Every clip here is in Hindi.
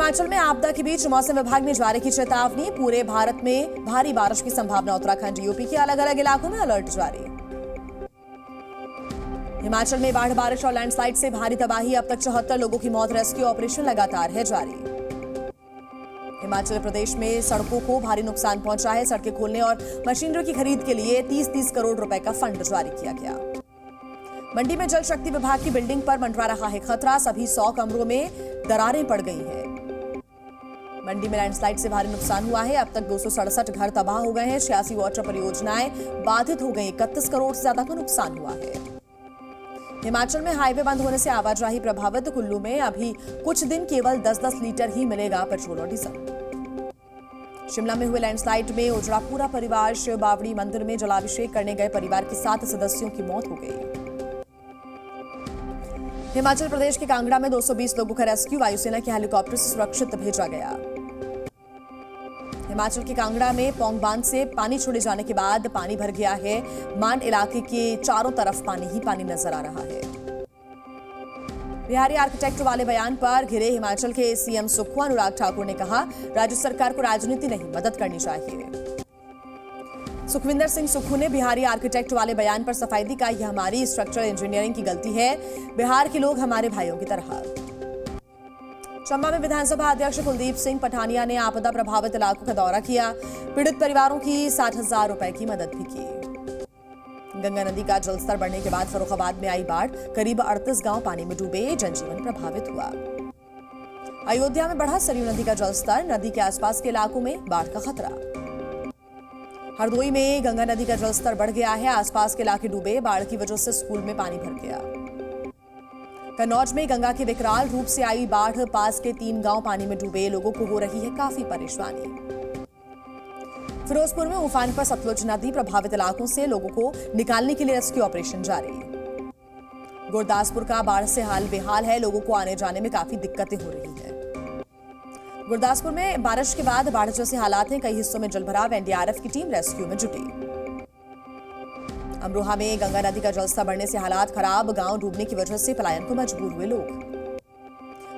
हिमाचल में आपदा के बीच मौसम विभाग ने जारी की चेतावनी। पूरे भारत में भारी बारिश की संभावना। उत्तराखंड, यूपी के अलग अलग इलाकों में अलर्ट जारी। हिमाचल में बाढ़, बारिश और लैंडस्लाइड से भारी तबाही। अब तक 74 लोगों की मौत। रेस्क्यू ऑपरेशन लगातार है जारी। हिमाचल प्रदेश में सड़कों को भारी नुकसान पहुंचा है। सड़कें खोलने और मशीनरी की खरीद के लिए 30-30 करोड़ रुपए का फंड जारी किया गया। मंडी में जल शक्ति विभाग की बिल्डिंग पर मंडरा रहा है खतरा। सभी 100 कमरों में दरारें पड़ गई हैं। मंडी में लैंडस्लाइड से भारी नुकसान हुआ है। अब तक 267 घर तबाह हो गए हैं। 86 वाटर परियोजनाएं बाधित हो गई। 31 करोड़ से ज्यादा का नुकसान हुआ है। हिमाचल में हाईवे बंद होने से आवाजाही प्रभावित। कुल्लू में अभी कुछ दिन केवल 10-10 लीटर ही मिलेगा पेट्रोल और डीजल। शिमला में हुए लैंडस्लाइड में उजड़ा पूरा परिवार। शिव बावड़ी मंदिर में जलाभिषेक करने गए परिवार के 7 सदस्यों की मौत हो गई। हिमाचल प्रदेश के कांगड़ा में 220 लोगों का रेस्क्यू। वायुसेना के हेलीकॉप्टर से सुरक्षित भेजा गया। हिमाचल के कांगड़ा में पौंग बांध से पानी छोड़े जाने के बाद पानी भर गया है। मांड इलाके के चारों तरफ पानी ही पानी नजर आ रहा है। बिहारी आर्किटेक्ट वाले बयान पर घिरे हिमाचल के सीएम सुक्खू। अनुराग ठाकुर ने कहा, राज्य सरकार को राजनीति नहीं, मदद करनी चाहिए। सुखविंदर सिंह सुक्खू ने बिहारी आर्किटेक्ट वाले बयान पर सफाई दी। कहा, यह हमारी स्ट्रक्चरल इंजीनियरिंग की गलती है। बिहार के लोग हमारे भाइयों की तरह। चंबा में विधानसभा अध्यक्ष कुलदीप सिंह पठानिया ने आपदा प्रभावित इलाकों का दौरा किया। पीड़ित परिवारों की 60,000 रुपए की मदद भी की। गंगा नदी का जलस्तर बढ़ने के बाद फर्रुखाबाद में आई बाढ़। करीब 38 गांव पानी में डूबे। जनजीवन प्रभावित हुआ। अयोध्या में बढ़ा सरयू नदी का जलस्तर। नदी के आसपास के इलाकों में बाढ़ का खतरा। हरदोई में गंगा नदी का जलस्तर बढ़ गया है। आसपास के इलाके डूबे। बाढ़ की वजह से स्कूल में पानी भर गया। कन्नौज में गंगा के विकराल रूप से आई बाढ़। पास के 3 गांव पानी में डूबे। लोगों को हो रही है काफी परेशानी। फिरोजपुर में उफान पर सतलुज नदी। प्रभावित इलाकों से लोगों को निकालने के लिए रेस्क्यू ऑपरेशन जारी। गुरदासपुर का बाढ़ से हाल बेहाल है। लोगों को आने जाने में काफी दिक्कतें हो रही है। गुरदासपुर में बारिश के बाद बाढ़ जैसे हालात हैं। कई हिस्सों में जलभराव। एनडीआरएफ की टीम रेस्क्यू में जुटी। अमरोहा में गंगा नदी का जलस्तर बढ़ने से हालात खराब। गांव डूबने की वजह से पलायन को मजबूर हुए लोग।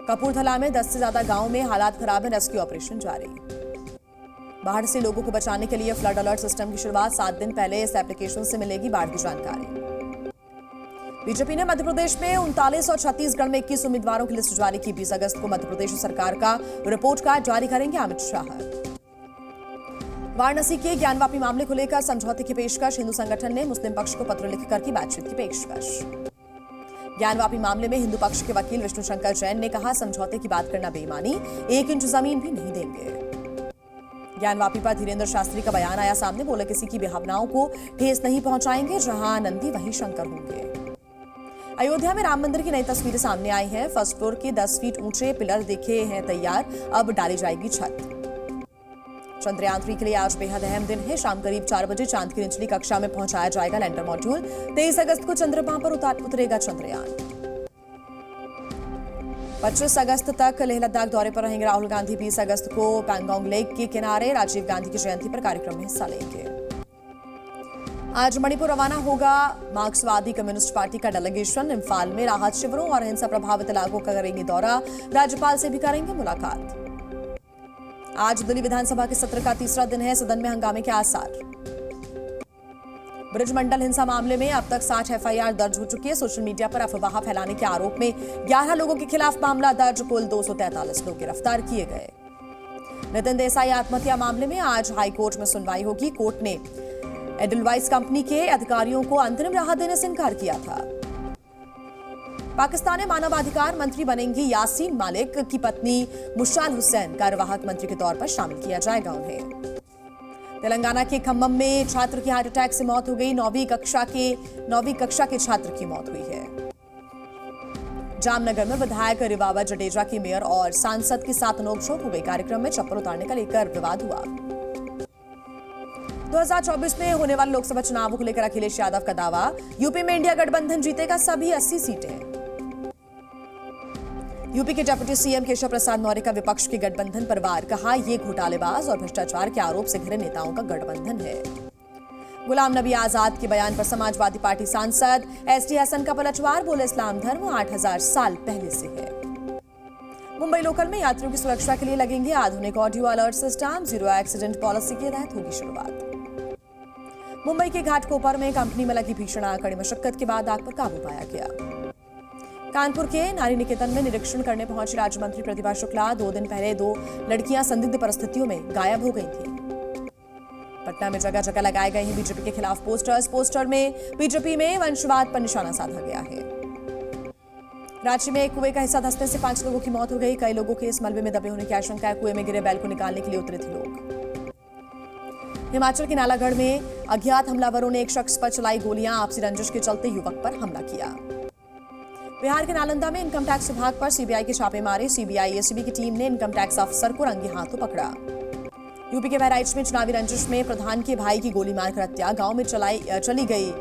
कपूरथला में 10 से ज्यादा गांव में हालात खराब है। रेस्क्यू ऑपरेशन जारी। बाढ़ से लोगों को बचाने के लिए फ्लड अलर्ट सिस्टम की शुरुआत। 7 दिन पहले इस एप्लीकेशन से मिलेगी बाढ़ की जानकारी। बीजेपी ने मध्य प्रदेश में 39 और छत्तीसगढ़ में 21 उम्मीदवारों की लिस्ट जारी की। 20 अगस्त को मध्य प्रदेश सरकार का रिपोर्ट कार्ड जारी करेंगे अमित शाह। वाराणसी के ज्ञानवापी मामले को लेकर समझौते की पेशकश। हिंदू संगठन ने मुस्लिम पक्ष को पत्र लिखकर की बातचीत की पेशकश। ज्ञानवापी मामले में हिंदू पक्ष के वकील विष्णु शंकर जैन ने कहा, समझौते की बात करना बेईमानी। 1 इंच जमीन भी नहीं देंगे। ज्ञानवापी पर धीरेन्द्र शास्त्री का बयान आया सामने। बोले, किसी की भावनाओं को ठेस नहीं पहुंचाएंगे। जहां नंदी वहीं शंकर होंगे। अयोध्या में राम मंदिर की नई तस्वीरें सामने आई हैं। फर्स्ट फ्लोर के 10 फीट ऊंचे पिलर दिखे हैं तैयार। अब डाली जाएगी छत। चंद्रयान 3 के लिए आज बेहद अहम दिन है। शाम करीब 4 बजे चांद की निचली कक्षा में पहुंचाया जाएगा लैंडर मॉड्यूल। 23 अगस्त को चंद्रमा पर उतरेगा चंद्रयान। 25 अगस्त तक लेह लद्दाख दौरे पर रहेंगे राहुल गांधी। 20 अगस्त को पैंगोंग लेक के किनारे राजीव गांधी की जयंती पर कार्यक्रम में हिस्सा लेंगे। आज मणिपुर रवाना होगा मार्क्सवादी कम्युनिस्ट पार्टी का डेलीगेशन। इम्फाल में राहत शिविरों और हिंसा प्रभावित इलाकों का करेंगे दौरा। राज्यपाल से भी करेंगे मुलाकात। आज दिल्ली विधानसभा के सत्र का तीसरा दिन है। सदन में हंगामे के आसार। ब्रिजमंडल हिंसा मामले में अब तक 60 एफआईआर दर्ज हो चुकी है। सोशल मीडिया पर अफवाह फैलाने के आरोप में 11 लोगों के खिलाफ मामला दर्ज। कुल 243 लोग गिरफ्तार किए गए। नितिन देसाई आत्महत्या मामले में आज हाईकोर्ट में सुनवाई होगी। कोर्ट ने एडलवाइस कंपनी के अधिकारियों को अंतरिम राहत देने से इनकार किया था। पाकिस्तानी मानवाधिकार मंत्री बनेंगी यासीन मालिक की पत्नी मुशाल हुसैन। कार्यवाहक मंत्री के तौर पर शामिल किया जाएगा उन्हें। तेलंगाना के खम्मम में छात्र की हार्ट अटैक से मौत हो गई। 9वीं कक्षा के छात्र की मौत हुई है। जामनगर में विधायक रिवावा जडेजा की मेयर और सांसद के साथ नोकझोंक हो गई। कार्यक्रम में चप्पल उतारने का लेकर विवाद हुआ। 2024 में होने वाले लोकसभा चुनावों को लेकर अखिलेश यादव का दावा। यूपी में इंडिया गठबंधन जीतेगा सभी 80 सीटें। यूपी के डिप्टी सीएम केशव प्रसाद मौर्य का विपक्ष के गठबंधन पर वार। कहा, यह घोटालेबाज और भ्रष्टाचार के आरोप से घिरे नेताओं का गठबंधन है। गुलाम नबी आजाद के बयान पर समाजवादी पार्टी सांसद एसटी हसन का पलटवार। बोले, इस्लाम धर्म 8000 साल पहले से है। मुंबई लोकल में यात्रियों की सुरक्षा के लिए लगेंगे आधुनिक audio alert system. Zero accident policy के तहत होगी शुरुआत। मुंबई के घाटकोपर में कंपनी में लगी भीषण आग, कड़ी मशक्कत के बाद आग पर काबू पाया गया। कानपुर के नारी निकेतन में निरीक्षण करने पहुंची राज्य मंत्री प्रतिभा शुक्ला। 2 दिन पहले 2 लड़कियां संदिग्ध परिस्थितियों में गायब हो गई थी। पटना में जगह जगह लगाए गए हैं बीजेपी के खिलाफ पोस्टर्स। पोस्टर में बीजेपी में वंशवाद पर निशाना साधा गया है। रांची में एक कुएं का हिस्सा धंसने से 5 लोगों की मौत हो गई। कई लोगों के इस मलबे में दबे होने की आशंका है। कुएं में गिरे बैल को निकालने के लिए उतरे थे लोग। हिमाचल के नालागढ़ में अज्ञात हमलावरों ने एक शख्स पर चलाई गोलियां। आपसी रंजिश के चलते युवक पर हमला किया। बिहार के नालंदा में इनकम टैक्स विभाग पर सीबीआई के छापे मारे। सीबीआई एसीबी की टीम ने इनकम टैक्स अफसर को रंगे हाथों पकड़ा। यूपी के बहराइच में चुनावी रंजिश में प्रधान के भाई की गोली मारकर हत्या। गांव में चली गई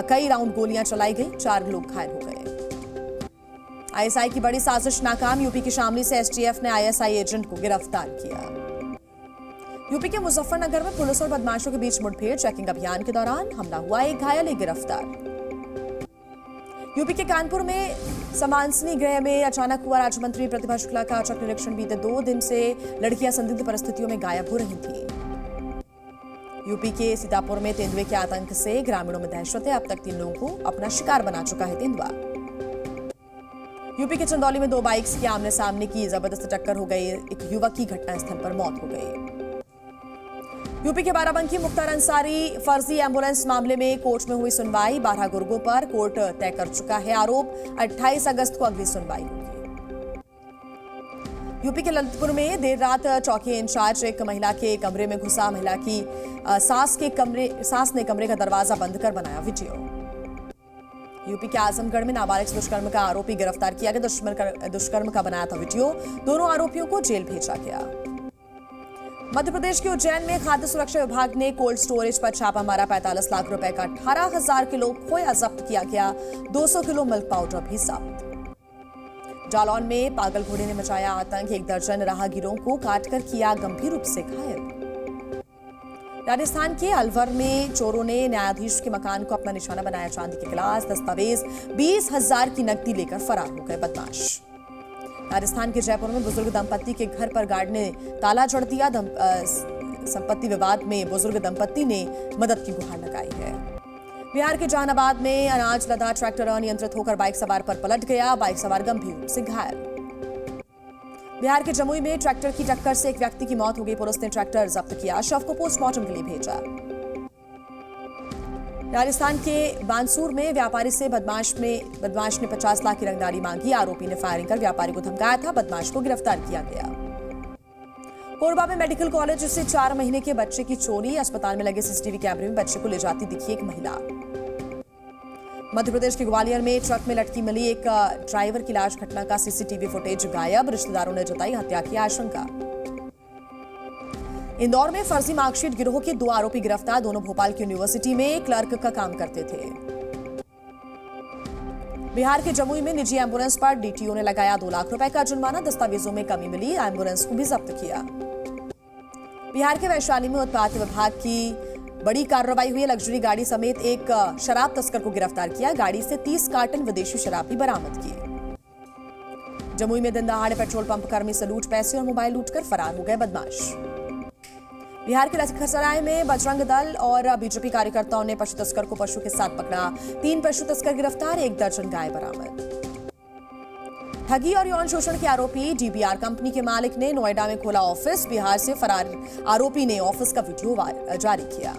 कई राउंड गोलियां चलाई गई, 4 लोग घायल हो गए। आईएसआई की बड़ी साजिश नाकाम। यूपी के शामली से एसटीएफ ने आईएसआई एजेंट को गिरफ्तार किया। यूपी के मुजफ्फरनगर में पुलिस और बदमाशों के बीच मुठभेड़। चेकिंग अभियान के दौरान हमला हुआ, एक घायल, एक गिरफ्तार। यूपी के कानपुर में समानसनी गृह में अचानक हुआ। राज्य मंत्री प्रतिभा शुक्ला का औचक निरीक्षण। बीते 2 दिन से लड़कियां संदिग्ध परिस्थितियों में गायब हो रही थी। यूपी के सीतापुर में तेंदुए के आतंक से ग्रामीणों में दहशत है। अब तक 3 लोगों को अपना शिकार बना चुका है तेंदुआ। यूपी के चंदौली में 2 बाइक्स की आमने सामने की जबरदस्त टक्कर हो गई। एक युवक की घटनास्थल पर मौत हो गई। यूपी के बाराबंकी मुख्तार अंसारी फर्जी एम्बुलेंस मामले में कोर्ट में हुई सुनवाई। 12 गुर्गों पर कोर्ट तय कर चुका है आरोप। 28 अगस्त को अगली सुनवाई होगी। यूपी के ललितपुर में देर रात चौकी इंचार्ज एक महिला के कमरे में घुसा। महिला की सास ने कमरे का दरवाजा बंद कर बनाया वीडियो। यूपी के आजमगढ़ में नाबालिग दुष्कर्म का आरोपी गिरफ्तार किया गया। दुष्कर्म का बनाया था वीडियो। दोनों आरोपियों को जेल भेजा गया। मध्य प्रदेश के उज्जैन में खाद्य सुरक्षा विभाग ने कोल्ड स्टोरेज पर छापा मारा। 45 लाख रुपए का 18,000 किलो खोया जब्त किया गया। 200 किलो मिल्क पाउडर भी जब्त। जालौन में पागल घोड़े ने मचाया आतंक। 1 दर्जन राहगीरों को काटकर किया गंभीर रूप से घायल। राजस्थान के अलवर में चोरों ने न्यायाधीश के मकान को अपना निशाना बनाया। चांदी के गिलास, दस्तावेज, 20,000 की नकदी लेकर फरार हो गए बदमाश। राजस्थान के जयपुर में बुजुर्ग दंपत्ति के घर पर गार्ड ने ताला जड़ दिया। संपत्ति विवाद में बुजुर्ग दंपत्ति ने मदद की गुहार लगाई है। बिहार के जहानाबाद में अनाज लदा ट्रैक्टर अनियंत्रित होकर बाइक सवार पर पलट गया। बाइक सवार गंभीर रूप से घायल। बिहार के जमुई में ट्रैक्टर की टक्कर से एक व्यक्ति की मौत हो गई। पुलिस ने ट्रैक्टर जब्त किया। शव को पोस्टमार्टम के लिए भेजा। राजस्थान के बानसूर में व्यापारी से बदमाश ने 50 लाख की रंगदारी मांगी। आरोपी ने फायरिंग कर व्यापारी को धमकाया था। बदमाश को गिरफ्तार किया गया। कोरबा में मेडिकल कॉलेज से 4 महीने के बच्चे की चोरी। अस्पताल में लगे सीसीटीवी कैमरे में बच्चे को ले जाती दिखी एक महिला। मध्य प्रदेश के ग्वालियर में ट्रक में लटकी मिली एक ड्राइवर की लाश। घटना का सीसीटीवी फुटेज गायब। रिश्तेदारों ने जताई हत्या की आशंका। इंदौर में फर्जी मार्कशीट गिरोह के 2 आरोपी गिरफ्तार। दोनों भोपाल की यूनिवर्सिटी में क्लर्क का काम करते थे। बिहार के जमुई में निजी एम्बुलेंस पर डीटीओ ने लगाया 2 लाख रुपए का जुर्माना। दस्तावेजों में कमी मिली, एम्बुलेंस को भी जब्त किया। बिहार के वैशाली में उत्पाद विभाग की बड़ी कार्रवाई हुई। लग्जरी गाड़ी समेत एक शराब तस्कर को गिरफ्तार किया। गाड़ी से 30 कार्टन विदेशी शराब भी बरामद की। जमुई में दिन दहाड़े पेट्रोल पंप कर्मी से लूट, पैसे और मोबाइल लूटकर फरार हो गए बदमाश। बिहार के लखीसराय में बजरंग दल और बीजेपी कार्यकर्ताओं ने पशु तस्कर को पशु के साथ पकड़ा। 3 पशु तस्कर गिरफ्तार, 1 दर्जन गाय बरामद। ठगी और यौन शोषण के आरोपी डीबीआर कंपनी के मालिक ने नोएडा में खोला ऑफिस। बिहार से फरार आरोपी ने ऑफिस का वीडियो जारी किया।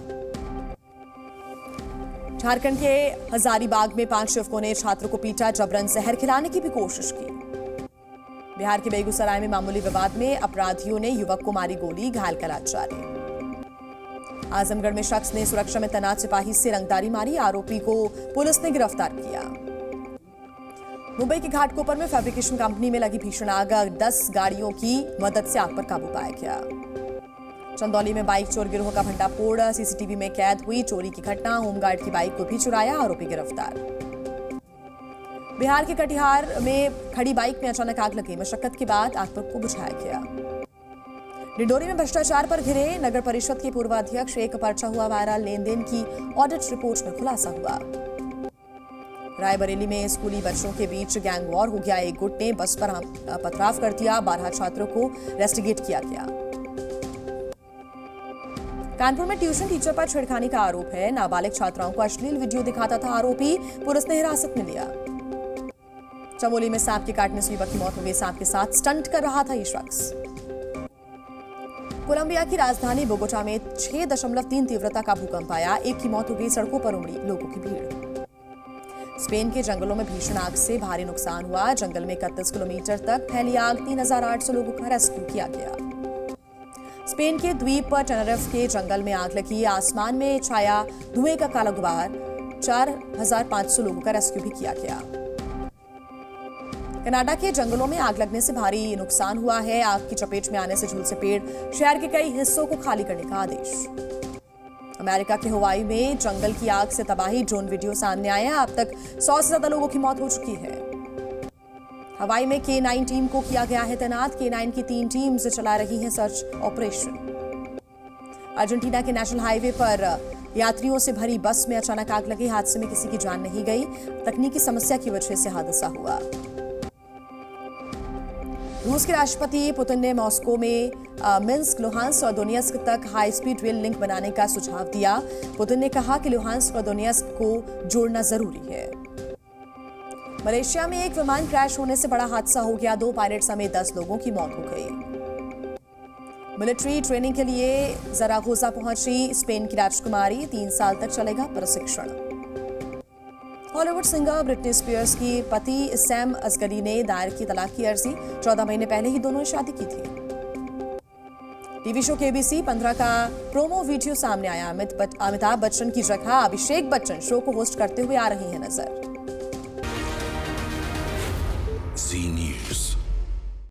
झारखंड के हजारीबाग में 5 युवकों ने छात्र को पीटा। जबरन जहर खिलाने की भी कोशिश की। बिहार के बेगूसराय में मामूली विवाद में अपराधियों ने युवक को मारी गोली, घायल का इलाज जारी। आजमगढ़ में शख्स ने सुरक्षा में तैनात सिपाही से रंगदारी मारी। आरोपी को पुलिस ने गिरफ्तार किया। मुंबई के घाटकोपर में फैब्रिकेशन कंपनी में लगी भीषण आग। 10 गाड़ियों की मदद से आग पर काबू पाया गया। चंदौली में बाइक चोर गिरोह का भंडाफोड़। सीसीटीवी में कैद हुई चोरी की घटना। होमगार्ड की बाइक को भी चुराया, आरोपी गिरफ्तार। बिहार के कटिहार में खड़ी बाइक में अचानक आग लगी। मशक्कत के बाद आग को बुझाया गया। डिंडोरी में भ्रष्टाचार पर घिरे नगर परिषद के पूर्व अध्यक्ष, एक पर्चा हुआ वायरल। लेन देन की ऑडिट रिपोर्ट में खुलासा हुआ। रायबरेली में स्कूली बच्चों के बीच गैंग वॉर हो गया। एक गुट ने बस पर पथराव कर दिया। 12 छात्रों को रेस्टिगेट किया गया। कानपुर में ट्यूशन टीचर पर छेड़खानी का आरोप है। नाबालिग छात्राओं को अश्लील वीडियो दिखाता था आरोपी, पुलिस ने हिरासत में लिया। चमोली में सांप के काटने से युवक की मौत हो गई। सांप के साथ स्टंट कर रहा था ये शख्स। कोलंबिया की राजधानी बोगोटा में 6.3 तीव्रता का भूकंप आया। एक की मौत हो गई। सड़कों पर उमड़ी लोगों की भीड़। स्पेन के जंगलों में भीषण आग से भारी नुकसान हुआ। जंगल में 31 किलोमीटर तक फैली आग। 3800 लोगों का रेस्क्यू किया गया। स्पेन के द्वीप टेनरिफ के जंगल में आग लगी। आसमान में छाया धुएं का काला गुबार। 4500 लोगों का रेस्क्यू भी किया गया। कनाडा के जंगलों में आग लगने से भारी नुकसान हुआ है। आग की चपेट में आने से झुलसे पेड़, शहर के कई हिस्सों को खाली करने का आदेश। अमेरिका के हवाई में जंगल की आग से तबाही, ड्रोन वीडियो सामने आए हैं। अब तक 100 से ज्यादा लोगों की मौत हो चुकी है। हवाई में K9 टीम को किया गया है तैनात। K9 की 3 टीम्स चला रही हैं सर्च ऑपरेशन। अर्जेंटीना के नेशनल हाईवे पर यात्रियों से भरी बस में अचानक आग लगी। हादसे में किसी की जान नहीं गई। तकनीकी समस्या की वजह से हादसा हुआ। रूस के राष्ट्रपति पुतिन ने मॉस्को में मिन्स्क, लुहांस्क और दोनेत्स्क तक हाई स्पीड रेल लिंक बनाने का सुझाव दिया। पुतिन ने कहा कि लुहांस्क और दोनेत्स्क को जोड़ना जरूरी है। मलेशिया में एक विमान क्रैश होने से बड़ा हादसा हो गया। 2 पायलट समेत 10 लोगों की मौत हो गई। मिलिट्री ट्रेनिंग के लिए ज़रागोजा पहुंची स्पेन की राजकुमारी। 3 साल तक चलेगा प्रशिक्षण। हॉलीवुड सिंगर ब्रिटनी स्पीयर्स की पति सैम असगरी ने दायर की तलाक की अर्जी। 14 महीने पहले ही दोनों ने शादी की थी। टीवी शो KBC 15 का प्रोमो वीडियो सामने आया। अमिताभ बच्चन की जगह अभिषेक बच्चन शो को होस्ट करते हुए आ रही हैं नजर।